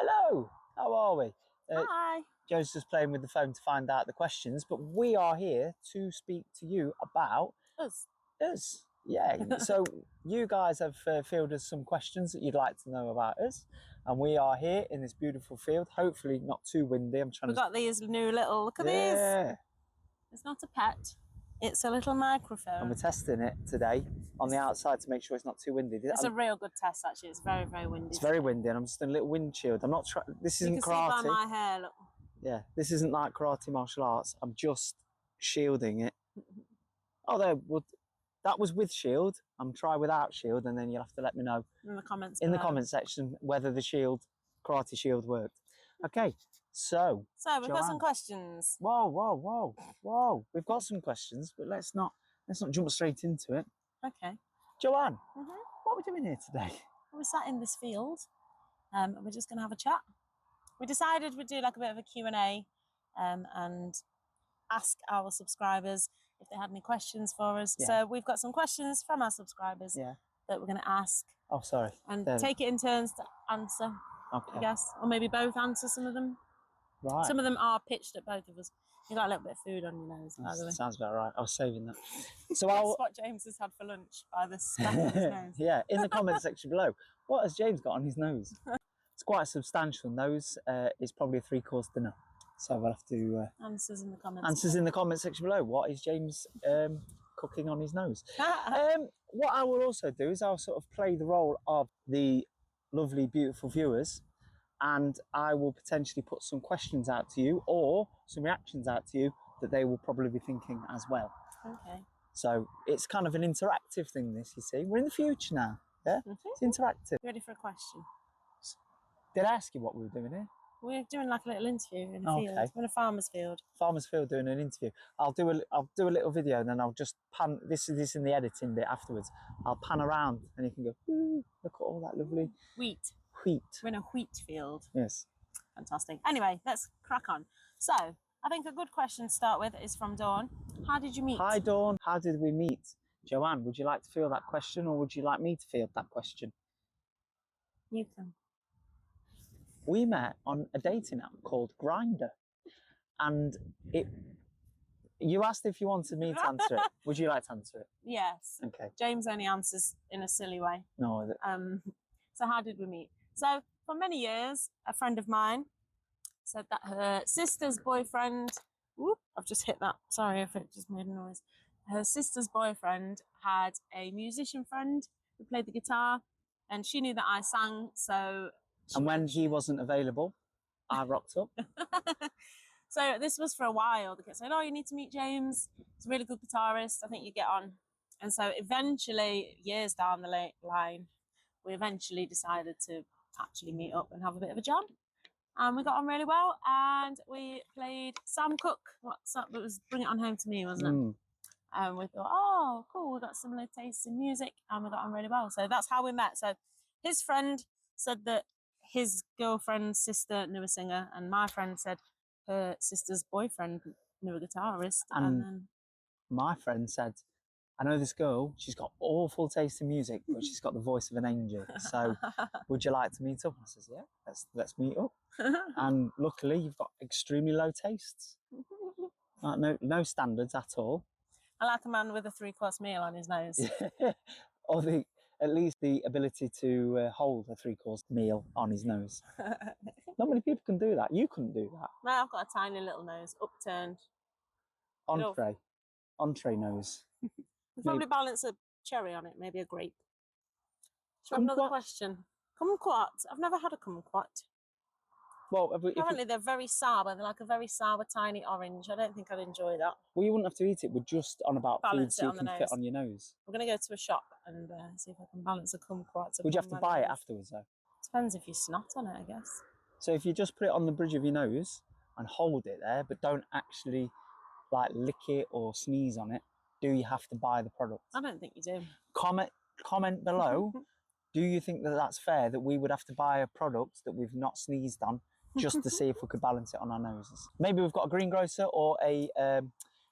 Hello, how are we? Hi. Joe's just playing with the phone to find out the questions, but we are here to speak to you about us. Yeah, so you guys have fielded some questions that you'd like to know about us, and we are here in this beautiful field. Hopefully not too windy. We've got these new little, look at these. It's not a pet, it's a little microphone. And we're testing it today on the outside to make sure it's not too windy. It's a real good test, actually. It's very, very windy. It's very windy, and I'm just in a little windshield. I'm not trying. This isn't karate. You can see by my hair, look. Yeah, this isn't like karate martial arts. I'm just shielding it. Oh, that was with shield. I'm try without shield, and then you'll have to let me know in the comments. In the comment section whether the karate shield worked. Okay, so we've got some questions. Whoa! We've got some questions, but let's not jump straight into it. Okay. Joanne, what are we doing here today? We're sat in this field, and we're just going to have a chat. We decided we'd do like a bit of a Q&A and ask our subscribers if they had any questions for us. Yeah. So we've got some questions from our subscribers that we're going to ask. Oh, sorry. And take it in turns to answer, I guess. Or maybe both answer some of them. Right. Some of them are pitched at both of us. You got a little bit of food on your nose, by the way. Sounds about right. I was saving that. So that's what James has had for lunch by the speck of his nose. Yeah, in the comment section below, what has James got on his nose? It's quite a substantial nose. It's probably a 3-course dinner. So we'll have to answers in the comments. Answers in the comment section below. What is James cooking on his nose? What I will also do is I'll sort of play the role of the lovely, beautiful viewers, and I will potentially put some questions out to you or some reactions out to you that they will probably be thinking as well. Okay. So it's kind of an interactive thing, this, you see. We're in the future now. Yeah? It's interactive. You ready for a question? Did I ask you what we were doing here? We're doing like a little interview in a field. We're in a farmer's field. Farmer's field doing an interview. I'll do a little video, and then I'll just pan. This is in the editing bit afterwards. I'll pan around, and you can go, ooh, look at all that lovely wheat. We're in a wheat field. Yes. Fantastic. Anyway, let's crack on. So I think a good question to start with is from Dawn. How did you meet? Hi Dawn. How did we meet? Joanne, would you like to field that question, or would you like me to field that question? You can. We met on a dating app called Grindr, and you asked if you wanted me to answer it. Would you like to answer it? Yes. Okay. James only answers in a silly way. No. So how did we meet? So for many years, a friend of mine said that her sister's boyfriend, whoop, I've just hit that. Sorry if it just made a noise. Her sister's boyfriend had a musician friend who played the guitar, and she knew that I sang, so... And when he wasn't available, I rocked up. So this was for a while. The kid said, oh, you need to meet James. He's a really good guitarist. I think you get on. And so eventually, years down the line, we eventually decided to actually meet up and have a bit of a jam. And we got on really well. And we played Sam Cooke. What's up? It was Bring It On Home to Me, wasn't it? And we thought, oh, cool. We've got similar tastes in music. And we got on really well. So that's how we met. So his friend said that his girlfriend's sister knew a singer, and my friend said her sister's boyfriend knew a guitarist. And then my friend said, I know this girl, she's got awful taste in music, but she's got the voice of an angel. So would you like to meet up? I says, yeah, let's meet up. And luckily you've got extremely low tastes. No standards at all. I like a man with a 3-course meal on his nose. Or at least the ability to hold a 3-course meal on his nose. Not many people can do that. You couldn't do that. No, I've got a tiny little nose, upturned. Entree nose. You'd probably balance a cherry on it, maybe a grape. Shall we have another question? Kumquat. I've never had a kumquat. Well, apparently they're very sour. They're like a very sour, tiny orange. I don't think I'd enjoy that. Well, you wouldn't have to eat it. We're just on about balance food so you can fit on your nose. We're going to go to a shop and see if I can balance a kumquat. Would you have to buy it afterwards, though? Depends if you snot on it, I guess. So if you just put it on the bridge of your nose and hold it there, but don't actually like lick it or sneeze on it, do you have to buy the product? I don't think you do. Comment below. Do you think that that's fair, that we would have to buy a product that we've not sneezed on just to see if we could balance it on our noses? Maybe we've got a greengrocer or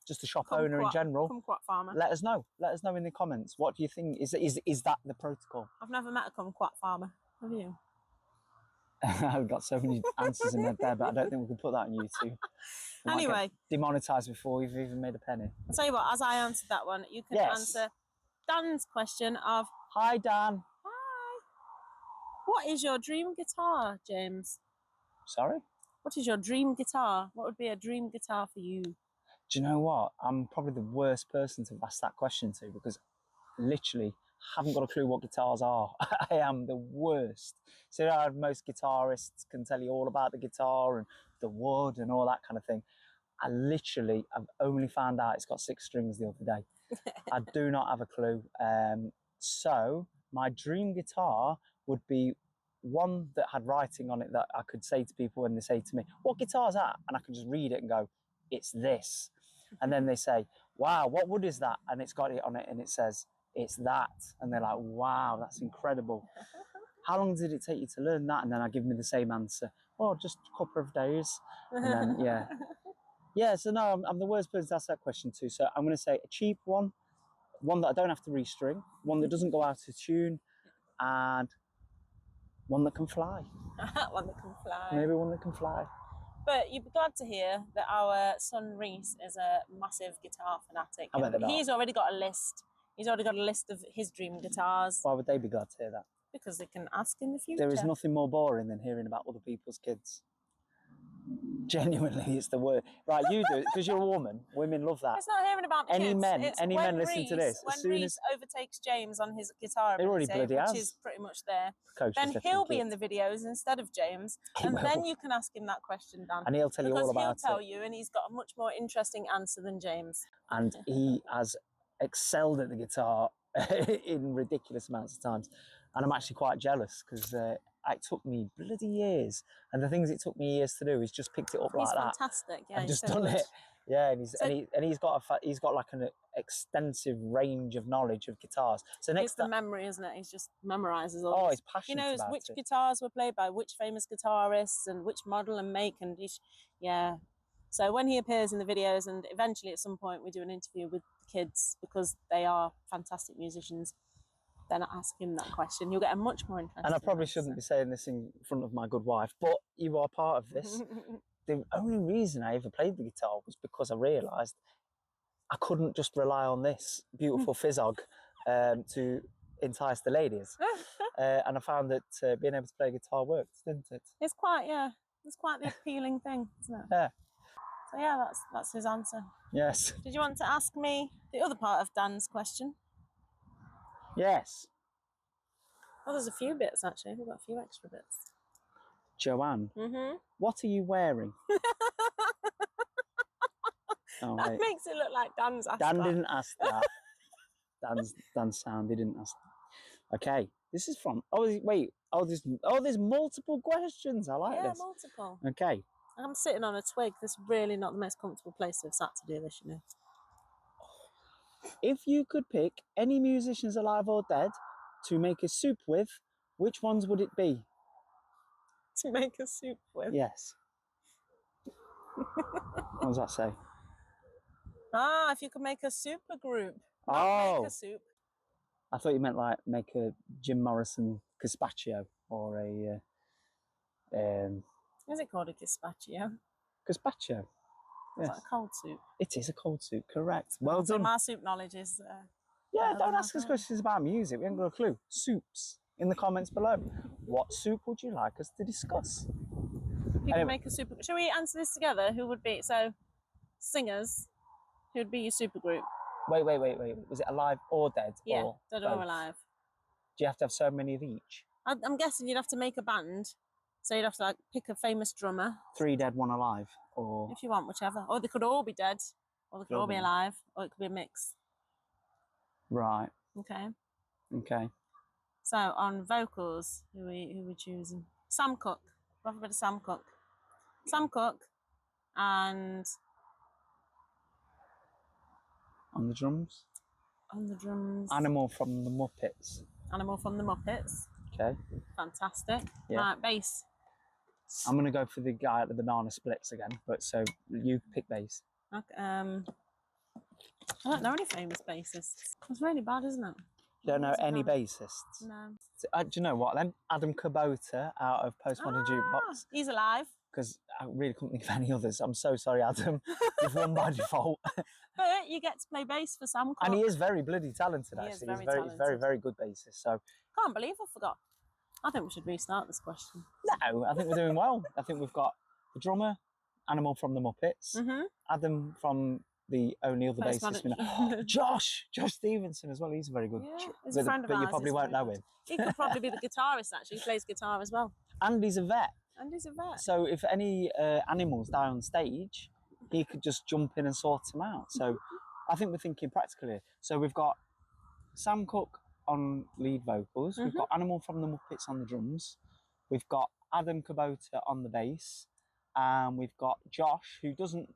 just a shop owner in general. Kumquat farmer. Let us know. Let us know in the comments. What do you think? Is that the protocol? I've never met a kumquat farmer. Have you? I've got so many answers in my head there, but I don't think we can put that on YouTube. We might get Anyway, demonetised before we've even made a penny. I'll tell you what, as I answered that one, you can Yes. answer Dan's question of, Hi, Dan. hi, what is your dream guitar, James? Sorry? What is your dream guitar? What would be a dream guitar for you? Do you know what? I'm probably the worst person to ask that question to because literally haven't got a clue what guitars are. I am the worst. So most guitarists can tell you all about the guitar and the wood and all that kind of thing. I've only found out it's got 6 strings the other day. I do not have a clue. So my dream guitar would be one that had writing on it that I could say to people when they say to me, what guitar's that? And I can just read it and go, it's this. And then they say, wow, what wood is that? And it's got it on it and it says, it's that. And they're like, wow, that's incredible. How long did it take you to learn that? And then I give me the same answer. Oh, just a couple of days. And then, yeah. Yeah, so no, I'm the worst person to ask that question to. So I'm going to say a cheap one that I don't have to restring, one that doesn't go out of tune, and one that can fly. One that can fly. Maybe one that can fly. But you'd be glad to hear that our son Reese is a massive guitar fanatic. I bet they're not. He's already got a list. He's already got a list of his dream guitars. Why would they be glad to hear that? Because they can ask in the future. There is nothing more boring than hearing about other people's kids. Genuinely, it's the word. Right, you do it because you're a woman. Women love that. It's not hearing about the Any kids. men, It's any when men listen to this. When As soon Reese overtakes James on his guitar He already ability, bloody which has. is pretty much there, Coach then was he'll definitely be in the videos instead of James, He and will. then you can ask him that question, Dan. And he'll tell you all Because about he'll tell it. you, and he's got a much more interesting answer than James. And he has excelled at the guitar in ridiculous amounts of times. And I'm actually quite jealous because it took me bloody years. And the things it took me years to do is just picked it up He's like that. fantastic. Yeah, I've he's just so done good. it. Yeah, and he's got like an extensive range of knowledge of guitars. So next It's the memory, isn't it? He's just memorises all. Oh, this. he's passionate He knows about which it. guitars were played by which famous guitarists and which model and make and yeah. So when he appears in the videos, and eventually at some point we do an interview with the kids because they are fantastic musicians, then I ask him that question. You'll get a much more interesting. And I probably shouldn't be saying this in front of my good wife, but you are part of this. The only reason I ever played the guitar was because I realised I couldn't just rely on this beautiful fizzog to entice the ladies. And I found that being able to play guitar works, didn't it? It's quite the appealing thing, isn't it? Yeah. So yeah, that's his answer. Yes. Did you want to ask me the other part of Dan's question? Yes. Oh, there's a few bits actually. We've got a few extra bits. Joanne, what are you wearing? Oh, That makes it look like Dan's asked Dan that. didn't ask that. Dan's sound, he didn't ask that. Okay, this is from, there's multiple questions. I like this. Yeah, multiple. Okay. I'm sitting on a twig. This is really not the most comfortable place to have sat to do this, you know. If you could pick any musicians alive or dead to make a soup with, which ones would it be? To make a soup with? Yes. What does that say? Ah, if you could make a super group. Oh. Make a soup. I thought you meant like make a Jim Morrison gazpacho or a... Is it called a gazpacho? Gazpacho. It's Yes. like a cold soup. It is a cold soup, correct. Well So done. my soup knowledge is... Yeah, don't ask us questions about music. We haven't got a clue. Soups in the comments below. What soup would you like us to discuss? If you could make a super... Shall we answer this together? Who would be... So, singers, who would be your super group? Wait. Was it alive or dead? Yeah, or dead both? or alive. Do you have to have so many of each? I'm guessing you'd have to make a band. So you'd have to like pick a famous drummer. 3 dead, 1 alive? Or... If you want, whichever. Or they could all be dead. Or they could all be alive. Or it could be a mix. Right. Okay. Okay. So on vocals, who we choosing? Sam Cooke. We'll have a bit of Sam Cooke. Sam Cooke and... On the drums? On the drums. Animal from the Muppets. Animal from the Muppets. Okay. Fantastic. Yeah. Right, bass. I'm going to go for the guy at the banana splits again, but so you pick bass. Okay, I don't know any famous bassists. It's really bad, isn't it? You don't know Music any man. bassists? No. Do you know what then? Adam Kubota out of Postmodern Jukebox. He's alive. Because I really couldn't think of any others. I'm so sorry, Adam. You've won by default. But you get to play bass for Sam Cooke. And he is very bloody talented, He actually. is very He's talented. very, very good bassist. So Can't believe I forgot. I think we should restart this question. no, I think we're doing well. I think we've got the drummer, Animal from the Muppets, Adam from the only other bassist we know. Josh Stevenson as well. He's very good. Yeah, he's a friend of but ours. you probably won't know him. He could probably be the guitarist, actually. He plays guitar as well. And he's a vet. And he's a vet. So if any animals die on stage, he could just jump in and sort them out. So I think we're thinking practically here. So we've got Sam Cooke on lead vocals. We've got Animal from the Muppets on the drums. We've got Adam Kubota on the bass. And we've got Josh, who doesn't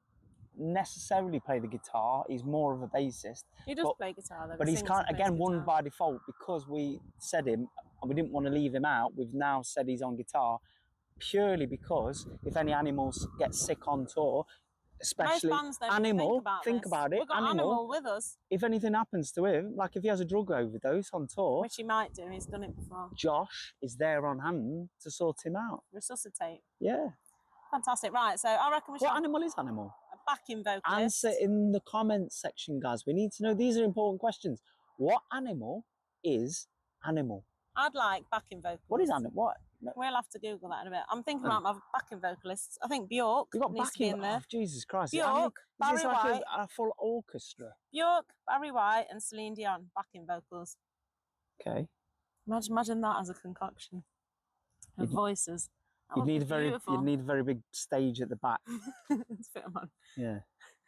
necessarily play the guitar. He's more of a bassist. He does play guitar, though. But he's kind of, again, won by default because we said him and we didn't want to leave him out. We've now said he's on guitar purely because if any animals get sick on tour, especially Animal, think about it. We've got Animal with us. If anything happens to him, like if he has a drug overdose on tour, which he might do, he's done it before. Josh is there on hand to sort him out. Resuscitate. Yeah. Fantastic. Right, so I reckon we should. What animal is Animal? A backing vocalist. Answer in the comments section, guys. We need to know. These are important questions. What animal is Animal? I'd like backing vocalist. What is Animal? What? No. We'll have to Google that in a bit. I'm thinking about my backing vocalists. I think Bjork You've got needs to be in there. Oh, Jesus Christ. Bjork, Barry is this like White. a full orchestra? Bjork, Barry White and Celine Dion, backing vocals. Okay. Imagine that as a concoction of voices. You'd need a very big stage at the back. Let's fit 'em on. Yeah.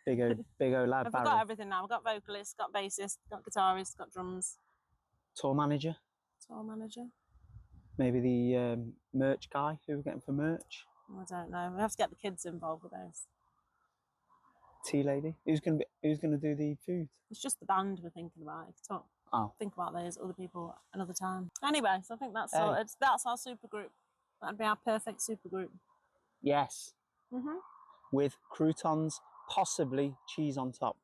Big old lad. We've got everything now. We've got vocalists, got bassists, got guitarists, got drums. Tour manager. Tour manager. Maybe the merch guy who we're getting for merch. I don't know. We have to get the kids involved with those. Tea lady. Who's gonna do the food? It's just the band we're thinking about. Think about those other people another time. Anyway, so I think that's sorted. That's our super group. That'd be our perfect super group. Yes. With croutons, possibly cheese on top.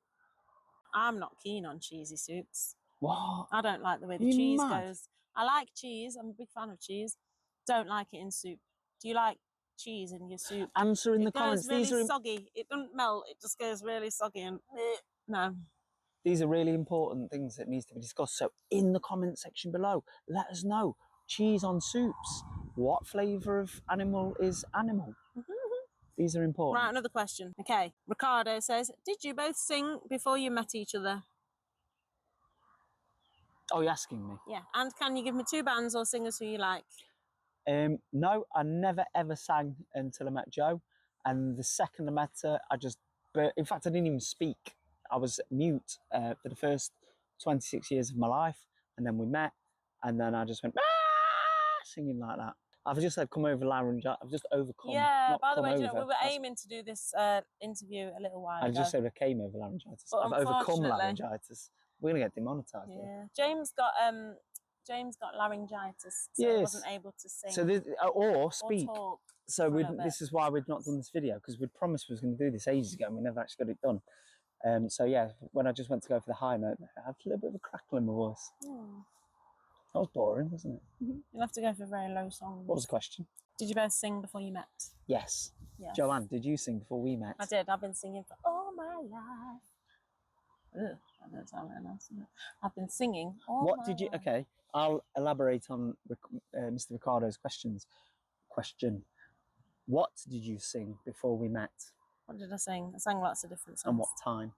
I'm not keen on cheesy soups. What? I don't like the way the cheese goes. I like cheese. I'm a big fan of cheese. Don't like it in soup. Do you like cheese in your soup? Answer in the comments. It goes really soggy. It doesn't melt. It just goes really soggy and no. These are really important things that needs to be discussed. So in the comment section below, let us know. Cheese on soups. What flavour of animal is Animal? These are important. Right, another question. Okay. Ricardo says, did you both sing before you met each other? Oh, you're asking me? Yeah. And can you give me 2 bands or singers who you like? No, I never ever sang until I met Joe. And the second I met her, in fact, I didn't even speak. I was mute for the first 26 years of my life. And then we met. And then I just went, singing like that. I've just said, come over laryngitis. I've just overcome. Yeah, by the way, we were aiming to do this interview a little while ago. I just said I came over laryngitis. I've overcome laryngitis. We're going to get demonetised. Yeah. James got laryngitis, so he wasn't able to sing. So or speak. Or talk so this is why we've not done this video, because we'd promised we was going to do this ages ago and we never actually got it done. So yeah, when I just went to go for the high note, I had a little bit of a crackle in my voice. That was boring, wasn't it? You'll have to go for very low songs. What was the question? Did you both sing before you met? Yes. Joanne, did you sing before we met? I did. I've been singing for all my life. Ugh, I don't sound very nice. I've been singing all my life. Okay, I'll elaborate on Mr. Ricardo's question. What did you sing before we met? What did I sing? I sang lots of different songs. And what time?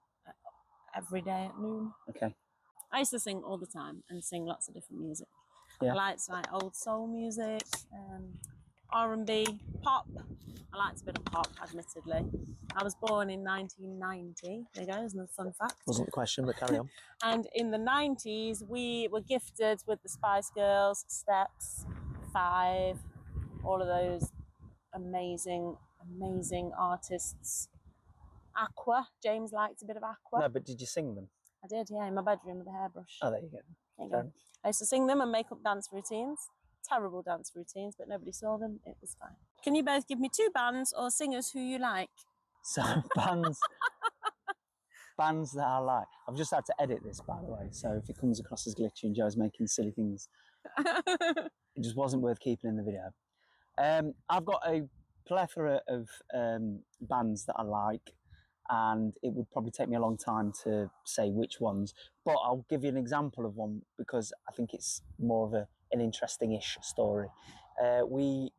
Every day at noon. Okay. I used to sing all the time and sing lots of different music. Yeah. I liked like old soul music, R&B, pop. I liked a bit of pop, admittedly. I was born in 1990. There you go, there's another fun fact. Wasn't the question, but carry on. And in the 90s, we were gifted with the Spice Girls, Steps, Five, all of those amazing artists. Aqua. James liked a bit of Aqua. No, but did you sing them? I did, yeah, in my bedroom with a hairbrush. Oh, there you go. There you go. I used to sing them and make up dance routines. Terrible dance routines, but nobody saw them. It was fine. Can you both give me 2 bands or singers who you like? So bands. Bands that I like. I've just had to edit this, by the way, so if it comes across as glitchy and Joe's making silly things, it just wasn't worth keeping in the video. I've got a plethora of bands that I like, and it would probably take me a long time to say which ones, but I'll give you an example of one because I think it's more of an interesting-ish story. We,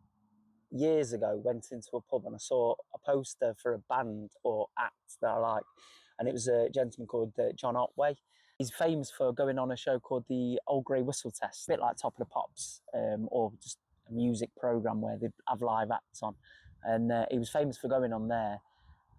years ago, went into a pub and I saw a poster for a band or act that I like, and it was a gentleman called John Otway. He's famous for going on a show called the Old Grey Whistle Test, a bit like Top of the Pops, or just a music programme where they'd have live acts on. And he was famous for going on there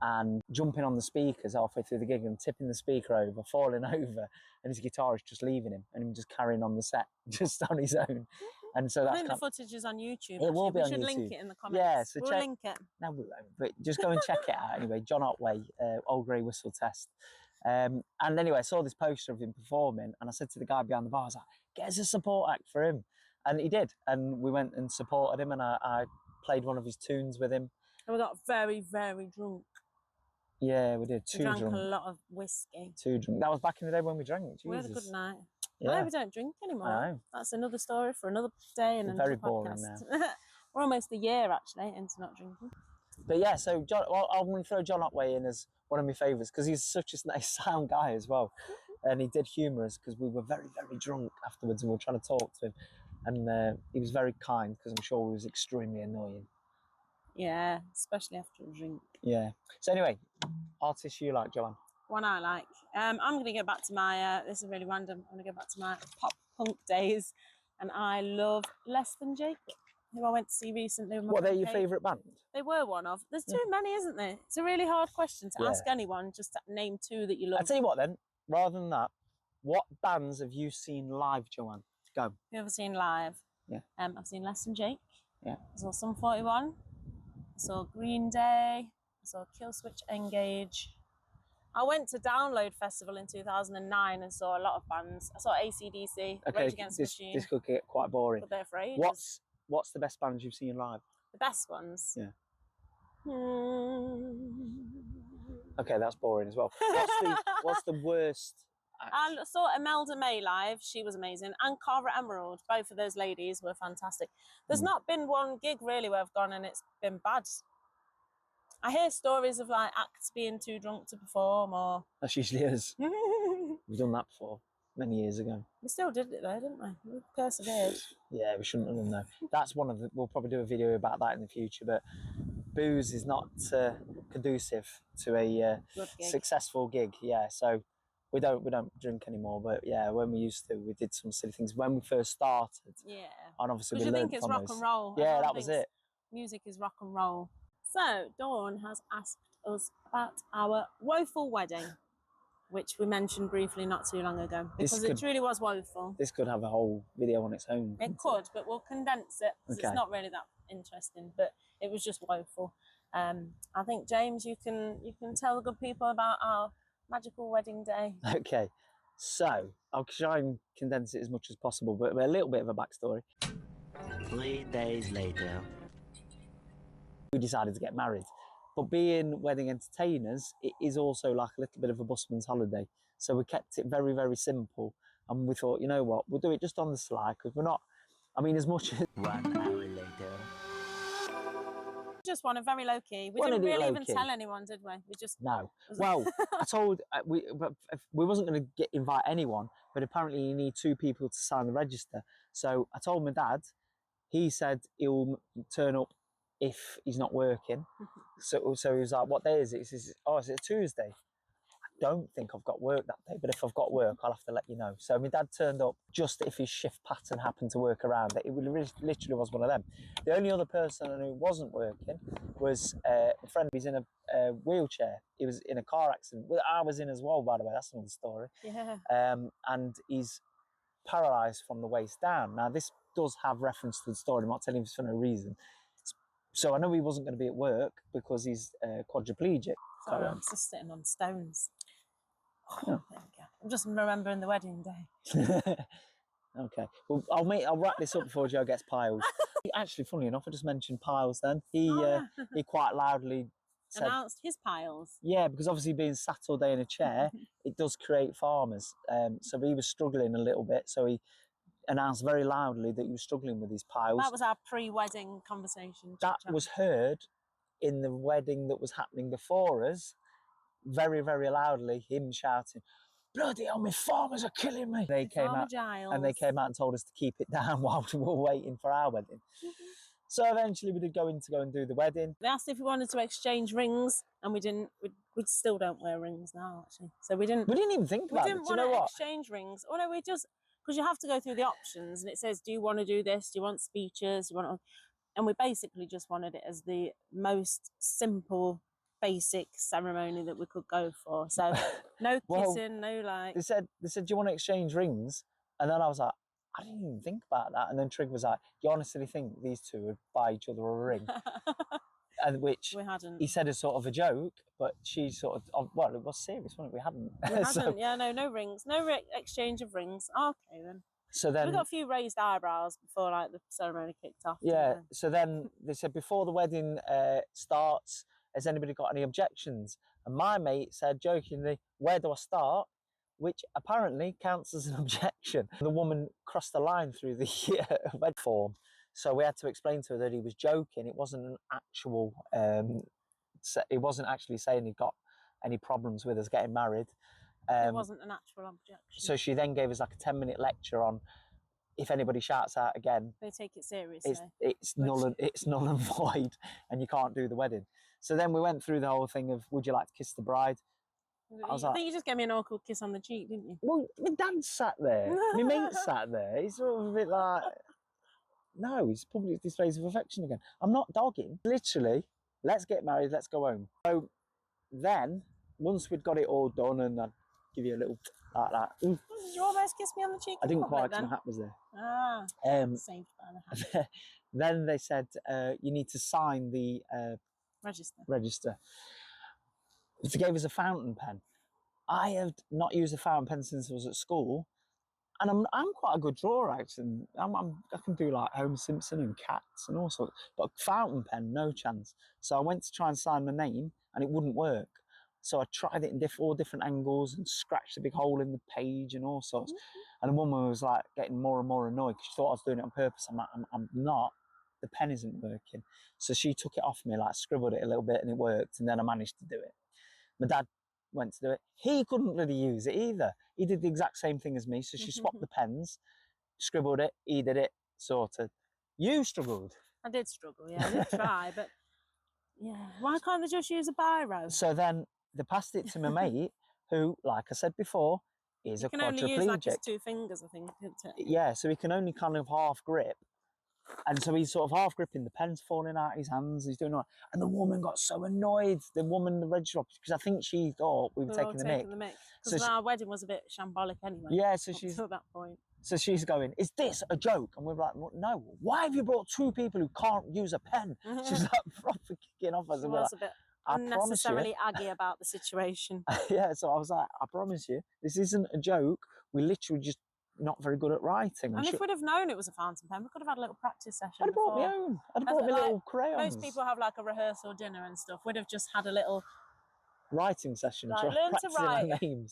and jumping on the speakers halfway through the gig and tipping the speaker over, falling over, and his guitarist just leaving him and him just carrying on the set just on his own. And so I that's think the footage is on YouTube. It will be we on should YouTube. Link it in the comments. Yeah, so we'll link it. No, we won't, but just go and check it out anyway. John Otway, Old Grey Whistle Test. And anyway, I saw this poster of him performing, and I said to the guy behind the bar, I was like, get us a support act for him. And he did. And we went and supported him, and I played one of his tunes with him. And we got very, very drunk. Yeah, we did. We drank a lot of whiskey. Too drunk. That was back in the day when we drank. Jesus. We had a good night. Yeah. No, we don't drink anymore. I know. That's another story for another day and another very boring podcast. now. We're almost a year actually into not drinking. But yeah, so John, well, I'm going to throw John Otway in as one of my favourites because he's such a nice sound guy as well. And he did humour us because we were very, very drunk afterwards and we were trying to talk to him. And he was very kind because I'm sure he was extremely annoying. Yeah, especially after a drink. Yeah. So anyway, artists you like, Joanne? One I like. I'm going to go back to my, this is really random, I'm going to go back to my pop punk days. And I love Less Than Jake, who I went to see recently. With my What, they're friend your Kate. favourite band? They were one of. There's too many, isn't there? It's a really hard question to ask anyone, just to name two that you love. I'll tell you what then, rather than that, what bands have you seen live, Joanne? Go. Have you ever seen live? Yeah. I've seen Less Than Jake. Yeah. I saw Sum 41. I saw Green Day. I saw Killswitch Engage. I went to Download Festival in 2009 and saw a lot of bands. I saw AC/DC, Rage Against the Machine. This could get quite boring. But they're for ages. What's the best bands you've seen live? The best ones? Yeah. Okay, that's boring as well. What's the worst? I saw Imelda May live. She was amazing. And Cara Emerald. Both of those ladies were fantastic. There's not been one gig really where I've gone and it's been bad. I hear stories of like acts being too drunk to perform or... That's usually us. We've done that before, many years ago. We still did it though, didn't we? We persevered. Yeah, we shouldn't have done that. That's one of the... We'll probably do a video about that in the future, but booze is not conducive to a successful gig. Yeah, so we don't drink anymore, but yeah, when we used to, we did some silly things. When we first started, yeah. And obviously we you learned think it's from rock those. and roll. Yeah, Everyone that was it. Music is rock and roll. So, Dawn has asked us about our woeful wedding, which we mentioned briefly not too long ago, because it truly was woeful. This could have a whole video on its own. It could, but we'll condense it, because it's not really that interesting, but it was just woeful. I think, James, you can tell the good people about our magical wedding day. Okay, so I'll try and condense it as much as possible, but a little bit of a backstory. 3 days later. We decided to get married, but being wedding entertainers, it is also like a little bit of a busman's holiday. So we kept it very, very simple, and we thought, you know what, we'll do it just on the sly, because we're not, I mean, as much as... 1 hour later. Just wanted very low key. We didn't really even tell anyone, did we? We just... No. Well, I told, we wasn't going to invite anyone, but apparently you need 2 people to sign the register. So I told my dad, he said he'll turn up if he's not working. So he was like, what day is it? He says, oh, is it a Tuesday? I don't think I've got work that day, but if I've got work, I'll have to let you know. So my dad turned up just if his shift pattern happened to work around it. It literally was one of them. The only other person who wasn't working was a friend who's in a wheelchair. He was in a car accident. I was in as well, by the way. That's another story. Yeah. And he's paralysed from the waist down. Now, this does have reference to the story. I'm not telling you this for no reason. So I know he wasn't going to be at work because he's quadriplegic. Sorry, I'm just sitting on stones. Oh, yeah. There we go. I'm just remembering the wedding day. Okay. Well, I'll wrap this up before Joe gets piles. Actually, funnily enough, I just mentioned piles then. He quite loudly said, announced his piles. yeah, because obviously being sat all day in a chair, it does create farmers. So he was struggling a little bit. So he announced very loudly that he was struggling with his piles. That was our pre-wedding conversation. That chit-chat. was heard in the wedding that was happening before us, very, very loudly, him shouting, bloody hell, my farmers are killing me. They came Farmer out Giles. and they came out and told us to keep it down while we were waiting for our wedding. So eventually we did go in to go and do the wedding. They asked if we wanted to exchange rings, and we didn't. We still don't wear rings now, actually. So we didn't. We didn't even think We about it. didn't Do you want know to what? exchange rings. Oh no, we just because you have to go through the options, and it says, do you want to do this? Do you want speeches? Do you want? And we basically just wanted it as the most simple, basic ceremony that we could go for. So no Well, kissing, no like. They said, do you want to exchange rings? And then I was like, I didn't even think about that. And then Trig was like, you honestly think these two would buy each other a ring? And which We hadn't. he said as sort of a joke, but she sort of, well, it was serious, wasn't it? We hadn't. We hadn't. Yeah, no rings, no exchange of rings. Okay then. So then We got a few raised eyebrows before like the ceremony kicked off. yeah. So then they said before the wedding starts, has anybody got any objections? And my mate said jokingly, where do I start? Which apparently counts as an objection. The woman crossed the line through the wed form. So we had to explain to her that he was joking. It wasn't an actual, he wasn't actually saying he got any problems with us getting married. It wasn't an actual objection. So she then gave us like a 10-minute lecture on if anybody shouts out again, they take it seriously. It's null and void, and you can't do the wedding. So then we went through the whole thing of, would you like to kiss the bride? I think you just gave me an awkward kiss on the cheek, didn't you? Well, my dad sat there. My mate sat there. He's sort of a bit like, no, he's public displays of affection again. I'm not dogging. Literally, let's get married, let's go home. So then, once we'd got it all done, and I'd give you a little like that. Ooh. Did you almost kiss me on the cheek? I didn't public, quite, because then? my hat was there. Ah, saved by the hat. Then they said, you need to sign the register. They gave us a fountain pen. I have not used a fountain pen since I was at school, and I'm quite a good drawer actually. I can do like Homer Simpson and cats and all sorts, but fountain pen, no chance. So I went to try and sign my name, and it wouldn't work. So I tried it in all different angles and scratched a big hole in the page and all sorts. And the woman was like getting more and more annoyed because she thought I was doing it on purpose. I'm like, I'm not. The pen isn't working. So she took it off me, like scribbled it a little bit, and it worked. And then I managed to do it. My dad went to do it. He couldn't really use it either. He did the exact same thing as me. So she swapped the pens, scribbled it, he did it, sorted. You struggled. I did struggle, yeah. I did try, but yeah. Why can't they just use a biro? So then they passed it to my mate, who, like I said before, is a quadriplegic. You can only use like his 2 fingers, I think, isn't it? Yeah, so he can only kind of half grip. And so he's sort of half gripping, the pen's falling out his hands, he's doing all right. And the woman got so annoyed, the registrar, because I think she thought we were taking the mic. Because our wedding was a bit shambolic anyway. Yeah, so she's at that point. So she's going, is this a joke? And we're like, no, why have you brought 2 people who can't use a pen? She's like proper kicking off. She was a bit unnecessarily aggy about the situation. Yeah, so I was like, I promise you, this isn't a joke. We literally just not very good at writing. And if we'd have known it was a fountain pen, we could have had a little practice session. I'd have brought my own. I'd have brought my little crayons. Most people have like a rehearsal dinner and stuff. We'd have just had a little writing session. Like, learn to write.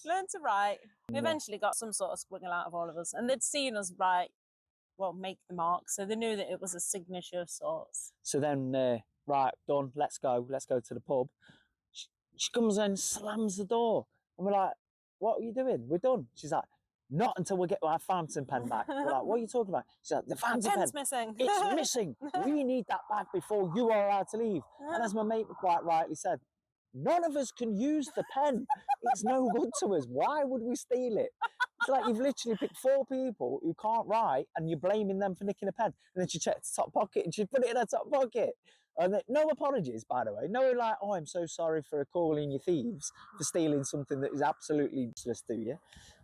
Learn to write. We eventually got some sort of squiggle out of all of us, and they'd seen us make the mark, so they knew that it was a signature of sorts. So then, right, done. Let's go to the pub. She comes in, slams the door, and we're like, "What are you doing? We're done." She's like, "Not until we get our fountain pen back." We're like, "What are you talking about?" She's like, "The fountain pen. Missing. It's missing. We need that back before you are allowed to leave." And as my mate quite rightly said, none of us can use the pen. It's no good to us. Why would we steal it? It's like you've literally picked 4 people who can't write and you're blaming them for nicking a pen. And then she checked the top pocket and she put it in her top pocket. And then, no apologies, by the way. No, like, "Oh, I'm so sorry for calling you thieves for stealing something that is absolutely useless to you."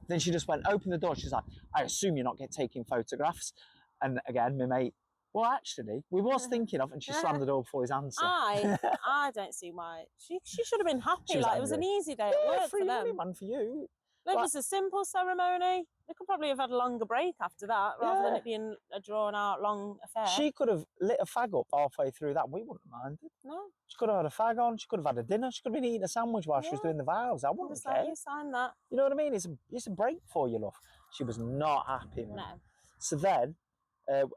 Then she just went, open the door. She's like, "I assume you're not taking photographs." And again, my mate, "Well, actually, we was thinking of," and she slammed the door before his answer. I don't see why. She should have been happy. Was like angry. It was an easy day at work free for them. money, man, for you. It was a simple ceremony. They could probably have had a longer break after that, rather than Yeah. it being a drawn-out long affair. She could have lit a fag up halfway through that. We wouldn't have minded. No, She could have had a fag on. She could have had a dinner. She could have been eating a sandwich while she was Yeah. doing the vows. I I wouldn't was care. like, you signed that. You know what I mean? It's a break for you, love. She was not happy, man. No. So then,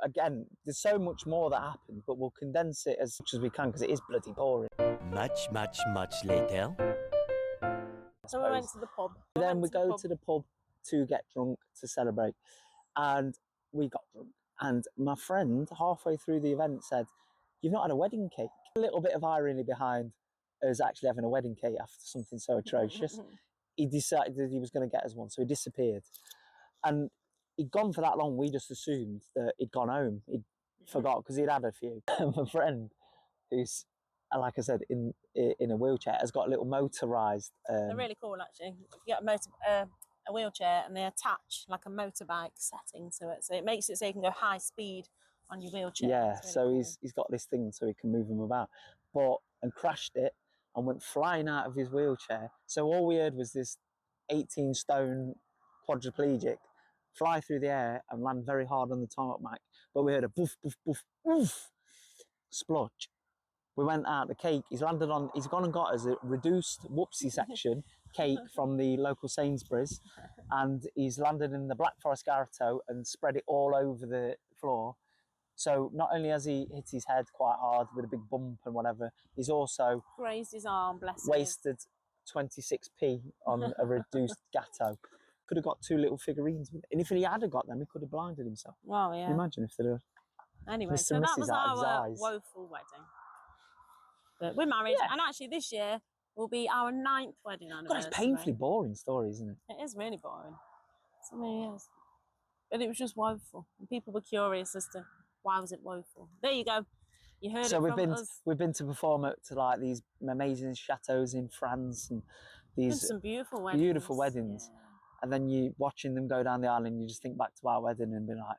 again, there's so much more that happened, but we'll condense it as much as we can because it is bloody boring. Much, much, much later. So we went to the pub. Then we go to the pub to get drunk, to celebrate. And we got drunk. And my friend, halfway through the event, said, "You've not had a wedding cake." A little bit of irony behind us actually having a wedding cake after something so atrocious. He decided that he was going to get us one, so he disappeared. And he'd gone for that long, we just assumed that he'd gone home. He'd forgot, because he'd had a few. My friend, who's, like I said, in a wheelchair, has got a little motorised... They're really cool, actually. You get a wheelchair and they attach like a motorbike setting to it. So it makes it so you can go high speed on your wheelchair. Yeah, It's really so cool. he's got this thing so he can move him about. And crashed it and went flying out of his wheelchair. So all we heard was this 18-stone quadriplegic fly through the air and land very hard on the tarmac. But we heard a boof, boof, boof, boof, splodge. We went out, the cake, he's gone and got us a reduced whoopsie section cake from the local Sainsbury's, and he's landed in the Black Forest Garoto and spread it all over the floor. So not only has he hit his head quite hard with a big bump and whatever, he's also Grazed his arm, bless him. wasted 26p on a reduced gatto. Could have got 2 little figurines with it. And if he had got them, he could have blinded himself. Well, Can yeah. you imagine if they'd have... Anyway, Mr. so and that Mrs. was out of his our eyes. woeful wedding. But we're married, Yeah. and actually this year will be our 9th wedding God, anniversary. it's painfully boring story, isn't it? It is really boring. So many years. But it was just woeful. And people were curious as to why was it woeful. There you go. You heard So it from us. we've been to perform at like these amazing chateaus in France and Been these some beautiful weddings. beautiful weddings. Yeah. And then you watching them go down the aisle and you just think back to our wedding and be like,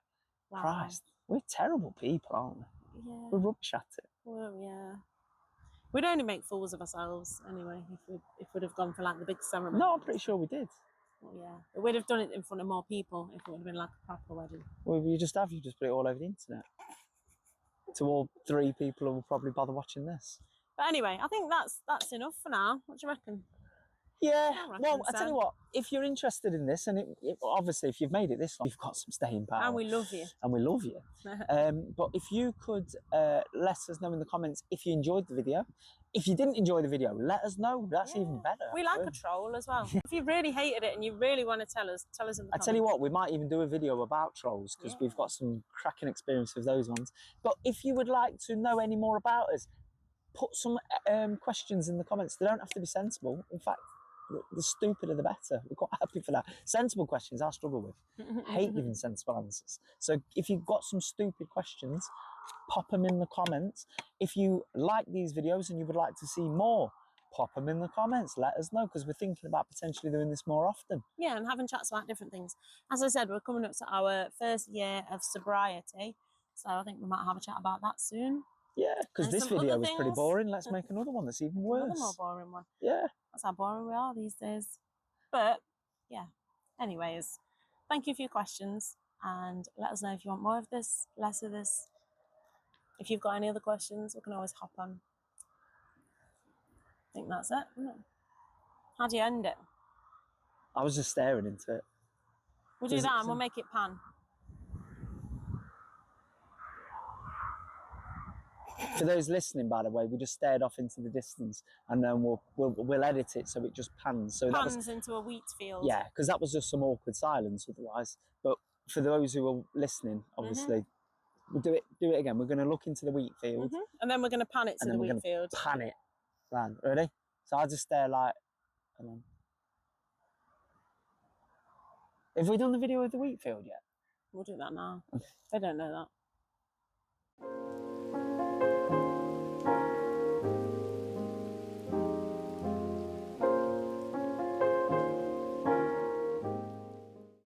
Wow. Christ, we're terrible people, aren't we? Yeah. We're rubbish at it. Well, yeah. We'd only make fools of ourselves anyway if we'd have gone for like the big ceremony. No, I'm pretty sure we did. Well, yeah. But we'd have done it in front of more people if it would have been like a proper wedding. Well, you just put it all over the internet. To all 3 people who will probably bother watching this. But anyway, I think that's enough for now. What do you reckon? Yeah, I reckon well, I so. tell you what, if you're interested in this, and obviously if you've made it this long, you've got some staying power. And we love you. And we love you. But if you could let us know in the comments if you enjoyed the video. If you didn't enjoy the video, let us know. That's even better. We like a troll as well. If you really hated it and you really want to tell us in the comments. I tell you what, we might even do a video about trolls because we've got some cracking experience with those ones. But if you would like to know any more about us, put some questions in the comments. They don't have to be sensible. In fact, the stupider the better. We're quite happy for that. Sensible questions I struggle with. Hate giving sensible answers. So if you've got some stupid questions, pop them in the comments. If you like these videos and you would like to see more, pop them in the comments. Let us know, because we're thinking about potentially doing this more often. Yeah, and having chats about different things. As I said, we're coming up to our first year of sobriety, so I think we might have a chat about that soon. Yeah, because And this some video other was pretty things. boring. Let's make another one that's even worse. Another more boring one. Yeah. That's how boring we are these days. But yeah, anyways, thank you for your questions, and let us know if you want more of this, less of this. If you've got any other questions, we can always hop on. I think that's it, isn't it? How do you end it? I was just staring into it. We'll do Is it that and we'll some- make it pan. For those listening, by the way, we just stared off into the distance, and then we'll edit it so it just pans. So that was, Pans into a wheat field. yeah, because that was just some awkward silence otherwise. But for those who are listening, obviously, we'll do it again. We're going to look into the wheat field, And then we're going to pan it to and the then we're wheat going to field. pan it round. Ready? So I'll just stare like, and then. Have we done the video of the wheat field yet? We'll do that now. They don't know that.